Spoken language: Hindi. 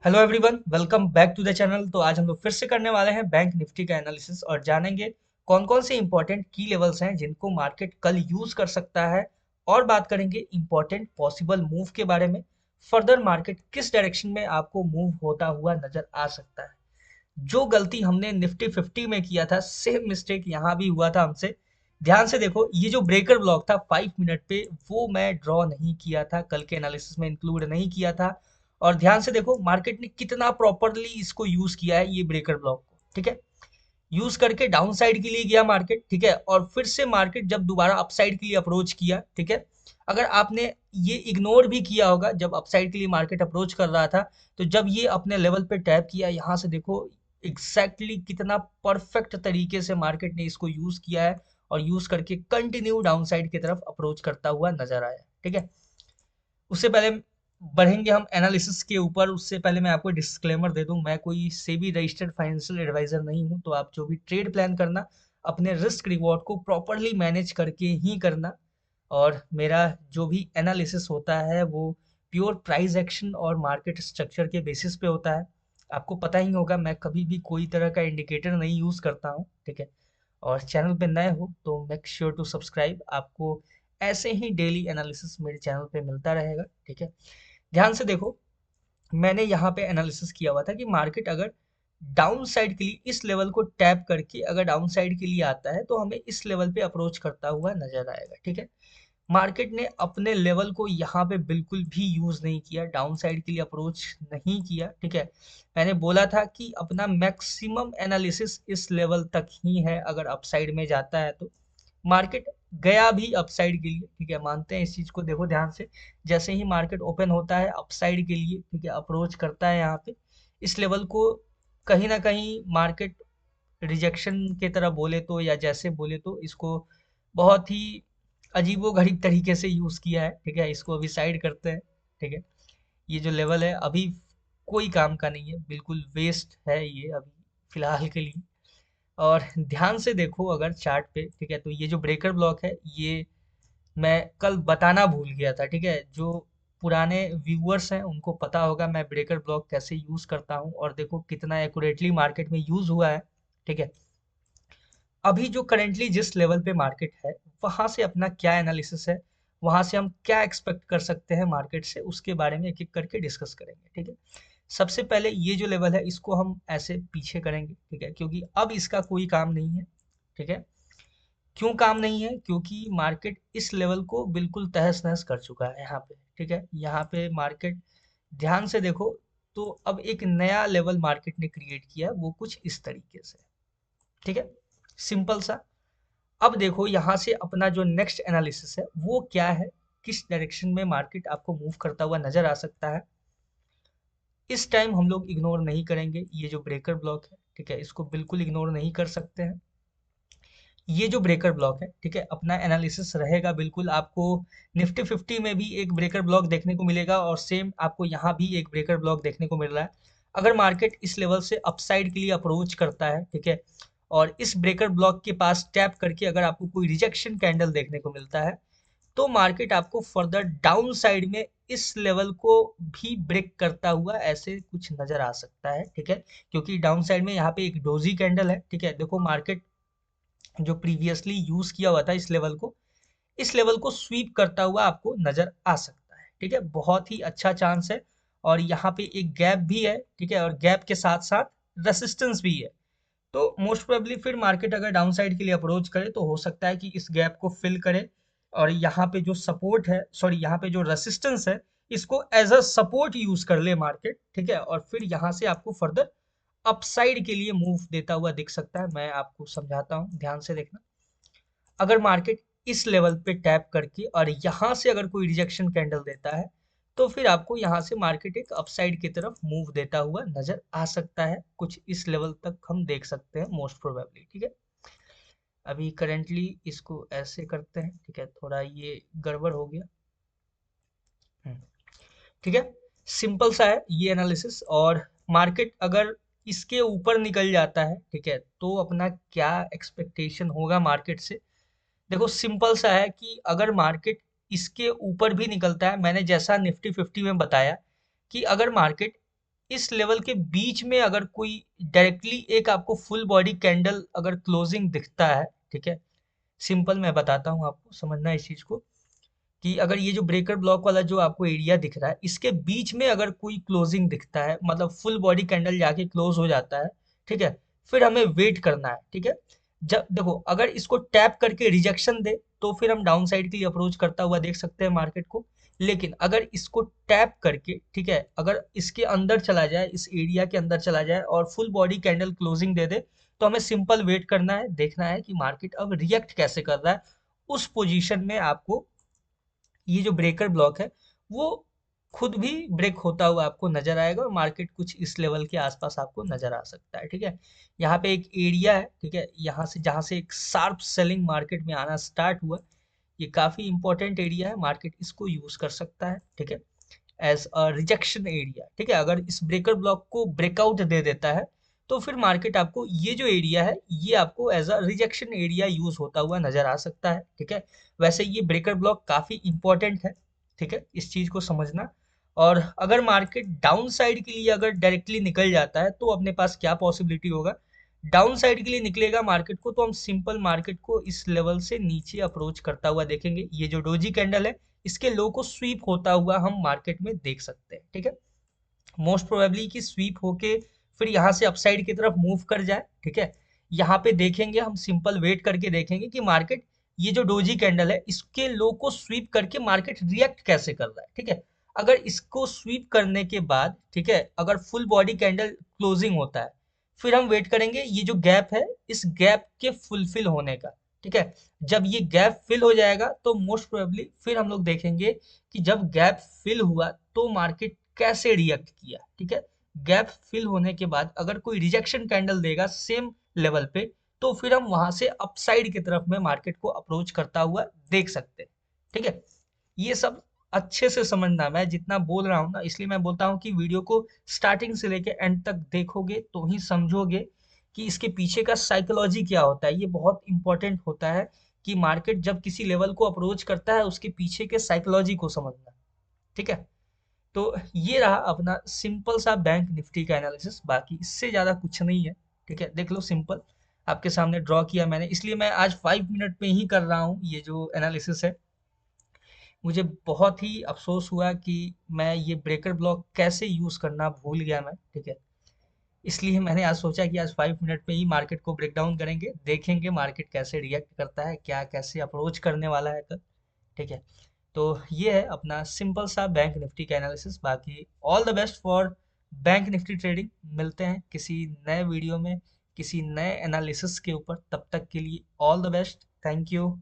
Hello everyone, welcome back to the channel. तो आज हम लोग फिर से करने वाले हैं बैंक निफ्टी का एनालिसिस और जानेंगे कौन कौन से इंपॉर्टेंट की लेवल्स हैं जिनको मार्केट कल यूज कर सकता है। और बात करेंगे इंपॉर्टेंट पॉसिबल मूव के बारे में। फर्दर मार्केट किस डायरेक्शन में आपको मूव होता हुआ नजर आ सकता है। जो गलती हमने निफ्टी 50 में किया था, सेम मिस्टेक यहाँ भी हुआ था हमसे। ध्यान से देखो, ये जो ब्रेकर ब्लॉक था 5 मिनट पे, वो मैं ड्रॉ नहीं किया था, कल के एनालिसिस में इंक्लूड नहीं किया था। और ध्यान से देखो मार्केट ने कितना प्रॉपरली इसको यूज किया है, ये ब्रेकर ब्लॉक को। ठीक है, यूज करके डाउन साइड के लिए गया मार्केट। ठीक है, और फिर से मार्केट जब दोबारा अपसाइड के लिए अप्रोच किया, ठीक है, अगर आपने ये इग्नोर भी किया होगा जब अपसाइड के लिए मार्केट अप्रोच कर रहा था, तो जब ये अपने लेवल पे टैप किया, यहाँ से देखो एग्जैक्टली कितना परफेक्ट तरीके से मार्केट ने इसको यूज किया है और यूज करके कंटिन्यू डाउन साइड की तरफ अप्रोच करता हुआ नजर आया। ठीक है, उससे पहले बढ़ेंगे हम एनालिसिस के ऊपर, उससे पहले मैं आपको डिस्क्लेमर दे दूं, मैं कोई सेबी रजिस्टर्ड फाइनेंशियल एडवाइजर नहीं हूं। तो आप जो भी ट्रेड प्लान करना, अपने रिस्क रिवॉर्ड को प्रॉपरली मैनेज करके ही करना। और मेरा जो भी एनालिसिस होता है वो प्योर प्राइस एक्शन और मार्केट स्ट्रक्चर के बेसिस पे होता है। आपको पता ही होगा मैं कभी भी कोई तरह का इंडिकेटर नहीं यूज करता हूँ। ठीक है, और चैनल पे नए हो तो मेक श्योर टू सब्सक्राइब। आपको ऐसे ही डेली एनालिसिस मेरे चैनल पे मिलता रहेगा। ठीक है, ध्यान से देखो, मैंने यहाँ पे एनालिसिस किया हुआ था कि मार्केट अगर डाउन साइड के लिए इस लेवल को टैप करके अगर डाउन साइड के लिए आता है तो हमें इस लेवल पे अप्रोच करता हुआ नजर आएगा। ठीक है, मार्केट ने अपने लेवल को यहाँ पे बिल्कुल भी यूज नहीं किया, डाउन साइड के लिए अप्रोच नहीं किया। ठीक है, मैंने बोला था कि अपना मैक्सिमम एनालिसिस इस लेवल तक ही है, अगर अपसाइड में जाता है तो। मार्केट गया भी अपसाइड के लिए। ठीक है, मानते हैं इस चीज को। देखो ध्यान से, जैसे ही मार्केट ओपन होता है अपसाइड के लिए, ठीक है, अप्रोच करता है यहाँ पे इस लेवल को, कहीं ना कहीं मार्केट रिजेक्शन की तरह बोले तो, या जैसे बोले तो, इसको बहुत ही अजीबोगरीब तरीके से यूज किया है। ठीक है, इसको अभी साइड करते हैं। ठीक है, ये जो लेवल है अभी कोई काम का नहीं है, बिल्कुल वेस्ट है ये अभी फिलहाल के लिए। और ध्यान से देखो अगर चार्ट पे, ठीक है, तो ये जो ब्रेकर ब्लॉक है, ये मैं कल बताना भूल गया था। ठीक है, जो पुराने व्यूअर्स हैं उनको पता होगा मैं ब्रेकर ब्लॉक कैसे यूज करता हूँ, और देखो कितना एक्यूरेटली मार्केट में यूज हुआ है। ठीक है, अभी जो करेंटली जिस लेवल पे मार्केट है, वहां से अपना क्या एनालिसिस है, वहां से हम क्या एक्सपेक्ट कर सकते हैं मार्केट से, उसके बारे में एक एक करके डिस्कस करेंगे। ठीक है, सबसे पहले ये जो लेवल है इसको हम ऐसे पीछे करेंगे। ठीक है, क्योंकि अब इसका कोई काम नहीं है। ठीक है, क्यों काम नहीं है? क्योंकि मार्केट इस लेवल को बिल्कुल तहस नहस कर चुका है यहाँ पे। ठीक है, यहाँ पे मार्केट, ध्यान से देखो, तो अब एक नया लेवल मार्केट ने क्रिएट किया है, वो कुछ इस तरीके से। ठीक है, सिंपल सा। अब देखो यहाँ से अपना जो नेक्स्ट एनालिसिस है वो क्या है, किस डायरेक्शन में मार्केट आपको मूव करता हुआ नजर आ सकता है। इस टाइम हम लोग इग्नोर नहीं करेंगे ये जो ब्रेकर ब्लॉक है। ठीक है, इसको बिल्कुल इग्नोर नहीं कर सकते हैं। ये जो ब्रेकर ब्लॉक है, ठीक है, अपना एनालिसिस रहेगा बिल्कुल। आपको निफ्टी 50 में भी एक ब्रेकर ब्लॉक देखने को मिलेगा और सेम आपको यहाँ भी एक ब्रेकर ब्लॉक देखने को मिल रहा है। अगर मार्केट इस लेवल से अपसाइड के लिए अप्रोच करता है, ठीक है, और इस ब्रेकर ब्लॉक के पास टैप करके अगर आपको कोई रिजेक्शन कैंडल देखने को मिलता है, तो मार्केट आपको फर्दर डाउन साइड में इस लेवल को भी ब्रेक करता हुआ ऐसे कुछ नजर आ सकता है। ठीक है, क्योंकि डाउन साइड में यहाँ पे एक डोजी कैंडल है। ठीक है, देखो मार्केट जो प्रीवियसली यूज किया हुआ था इस लेवल को स्वीप करता हुआ आपको नजर आ सकता है। ठीक है, बहुत ही अच्छा चांस है। और यहाँ पे एक गैप भी है। ठीक है, और गैप के साथ साथ रेसिस्टेंस भी है। तो मोस्ट प्रोबेबली फिर मार्केट अगर डाउन साइड के लिए अप्रोच करे तो हो सकता है कि इस गैप को फिल करे, और यहाँ पे जो सपोर्ट है, सॉरी, यहाँ पे जो रेसिस्टेंस है, इसको एज अ सपोर्ट यूज कर ले मार्केट। ठीक है, और फिर यहाँ से आपको फर्दर अपसाइड के लिए मूव देता हुआ दिख सकता है। मैं आपको समझाता हूँ, ध्यान से देखना। अगर मार्केट इस लेवल पे टैप करके और यहाँ से अगर कोई रिजेक्शन कैंडल देता है, तो फिर आपको यहाँ से मार्केट एक अपसाइड की तरफ मूव देता हुआ नजर आ सकता है। कुछ इस लेवल तक हम देख सकते हैं मोस्ट प्रोबेबली। ठीक है, अभी करेंटली इसको ऐसे करते हैं। ठीक है, थोड़ा ये गड़बड़ हो गया। हम्म, ठीक है, सिंपल सा है ये एनालिसिस। और मार्केट अगर इसके ऊपर निकल जाता है, ठीक है, तो अपना क्या एक्सपेक्टेशन होगा मार्केट से। देखो सिंपल सा है कि अगर मार्केट इसके ऊपर भी निकलता है, मैंने जैसा निफ्टी 50 में बताया कि अगर मार्केट इस लेवल के बीच में अगर कोई डायरेक्टली एक आपको फुल बॉडी कैंडल अगर क्लोजिंग दिखता है, ठीक है, सिंपल मैं बताता हूँ आपको समझना है इस चीज को, कि अगर ये जो ब्रेकर ब्लॉक वाला जो आपको एरिया दिख रहा है इसके बीच में अगर कोई क्लोजिंग दिखता है, मतलब फुल बॉडी कैंडल जाके क्लोज हो जाता है, ठीक है, फिर हमें वेट करना है, ठीक है। जब देखो अगर इसको टैप करके रिजेक्शन दे तो फिर हम डाउन साइड के लिए अप्रोच करता हुआ देख सकते हैं मार्केट को। लेकिन अगर इसको टैप करके, ठीक है, अगर इसके अंदर चला जाए, इस एरिया के अंदर चला जाए और फुल बॉडी कैंडल क्लोजिंग दे दे, तो हमें सिंपल वेट करना है, देखना है कि मार्केट अब रिएक्ट कैसे कर रहा है। उस पोजीशन में आपको ये जो ब्रेकर ब्लॉक है वो खुद भी ब्रेक होता हुआ आपको नजर आएगा और मार्केट कुछ इस लेवल के आसपास आपको नजर आ सकता है, ठीक है। यहाँ पे एक एरिया है, ठीक है, यहाँ से जहाँ से एक शार्प सेलिंग मार्केट में आना स्टार्ट हुआ, ये काफी इंपॉर्टेंट एरिया है, मार्केट इसको यूज कर सकता है, ठीक है, एज अ रिजेक्शन एरिया, ठीक है। अगर इस ब्रेकर ब्लॉक को ब्रेकआउट दे देता है तो फिर मार्केट आपको ये जो एरिया है ये आपको as a rejection area use होता हुआ नजर आ सकता है, ठीक है। वैसे ये ब्रेकर ब्लॉक काफी इंपॉर्टेंट है, ठीक है, इस चीज को समझना। और अगर मार्केट डाउन साइड के लिए अगर डायरेक्टली निकल जाता है तो अपने पास क्या पॉसिबिलिटी होगा, डाउन साइड के लिए निकलेगा मार्केट को तो हम सिंपल मार्केट को इस लेवल से नीचे अप्रोच करता हुआ देखेंगे। ये जो डोजी कैंडल है इसके लो को स्वीप होता हुआ हम मार्केट में देख सकते हैं, ठीक है। मोस्ट प्रोबेबली कि स्वीप होके फिर यहाँ से अपसाइड की तरफ मूव कर जाए, ठीक है। यहाँ पे देखेंगे हम, सिंपल वेट करके देखेंगे कि मार्केट ये जो डोजी कैंडल है इसके लो को स्वीप करके मार्केट रिएक्ट कैसे कर रहा है, ठीक है। अगर इसको स्वीप करने के बाद, ठीक है, अगर फुल बॉडी कैंडल क्लोजिंग होता है फिर हम वेट करेंगे ये जो गैप है इस गैप के फुलफिल होने का, ठीक है। जब ये गैप फिल हो जाएगा तो मोस्ट प्रोबेबली फिर हम लोग देखेंगे कि जब गैप फिल हुआ तो मार्केट कैसे रिएक्ट किया, ठीक है। गैप फिल होने के बाद अगर कोई रिजेक्शन कैंडल देगा सेम लेवल पे तो फिर हम वहां से अपसाइड की तरफ में मार्केट को अप्रोच करता हुआ देख सकते हैं, ठीक है। ये सब अच्छे से समझना, मैं जितना बोल रहा हूँ ना इसलिए मैं बोलता हूँ कि वीडियो को स्टार्टिंग से लेके एंड तक देखोगे तो ही समझोगे कि इसके पीछे का साइकोलॉजी क्या होता है। ये बहुत इंपॉर्टेंट होता है कि मार्केट जब किसी लेवल को अप्रोच करता है उसके पीछे के साइकोलॉजी को समझना, ठीक है। तो ये रहा अपना सिंपल सा बैंक निफ्टी का एनालिसिस, बाकी इससे ज़्यादा कुछ नहीं है, ठीक है। देख लो सिंपल आपके सामने ड्रॉ किया मैंने, इसलिए मैं आज 5 मिनट में ही कर रहा हूँ ये जो एनालिसिस है। मुझे बहुत ही अफसोस हुआ कि मैं ये ब्रेकर ब्लॉक कैसे यूज़ करना भूल गया मैं, ठीक है। इसलिए मैंने आज सोचा कि आज 5 मिनट में ही मार्केट को ब्रेक डाउन करेंगे, देखेंगे मार्केट कैसे रिएक्ट करता है, क्या कैसे अप्रोच करने वाला है कल, ठीक है। तो ये है अपना सिंपल सा बैंक निफ्टी का एनालिसिस। बाकी all the best for bank Nifty trading. मिलते हैं किसी नए वीडियो में किसी नए एनालिसिस के ऊपर, तब तक के लिए all the best, thank you.